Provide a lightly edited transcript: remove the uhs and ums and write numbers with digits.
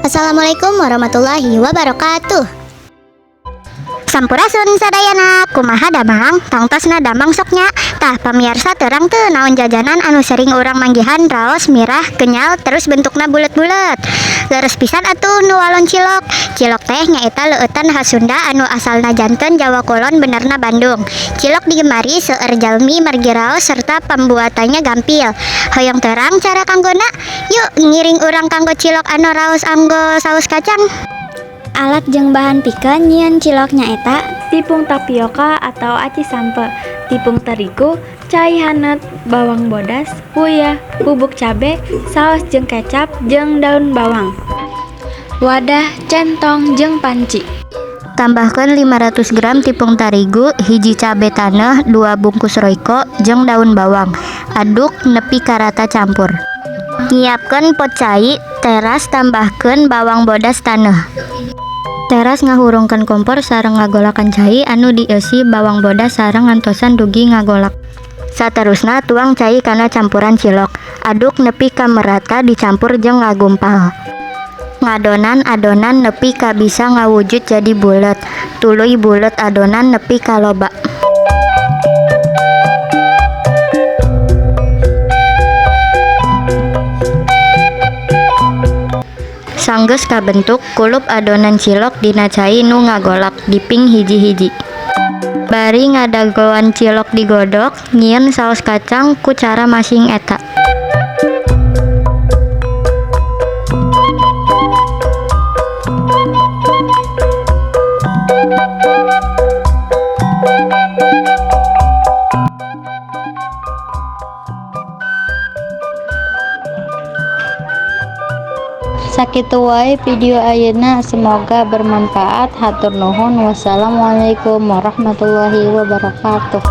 Assalamualaikum warahmatullahi wabarakatuh. Sampurasun sadayana, kumaha damang, tangtosna damang soknya. Tah pamirsa terang teu naon jajanan anu sering urang manggihan raos mirah, kenyal, terus bentukna bulet-bulet. Leres pisan atuh nu walon cilok. Cilok teh nyaeta leueutan khas Sunda anu asalna janten Jawa Kulon benerna Bandung. Cilok digemari seueur jalmi margi raos serta pembuatannya gampil. Hoyong terang cara kanggona? Yuk ngiring urang kanggo cilok anu raos anggo saus kacang. Alat jeung bahan pikeun nyieun cilok nyaeta tepung tapioka atau aci sampe, tepung terigu, cai haneut, bawang bodas, uyah, bubuk cabe, saos jeung kecap jeung daun bawang. Wadah, centong jeung panci. Tambahkeun 500 gram tepung tarigu, hiji cabe taneuh, 2 bungkus royco, jeung daun bawang. Aduk nepi ka rata campur. Nyiapkeun pot cai, teras tambahkeun bawang bodas taneuh. Teras ngahurungkeun kompor sareng ngagolakan cai anu dieusi bawang bodas sareng ngantosan dugi ngagolak. Saterusna tuang cai kana campuran cilok. Aduk nepi ka merata dicampur jeung ngagumpal. Ngadonan-adonan nepi ka bisa ngawujud jadi bulet. Tuluy bulet adonan nepi ka loba. Sanggeus kabentuk, kulup adonan cilok dina cai nu ngagolak, diping hiji-hiji. Bari ngadagoan cilok digodok, nyieun saos kacang ku cara masing eta. Sakitu wae video ayeuna, semoga bermanfaat. Hatur nuhun. Wassalamualaikum warahmatullahi wabarakatuh.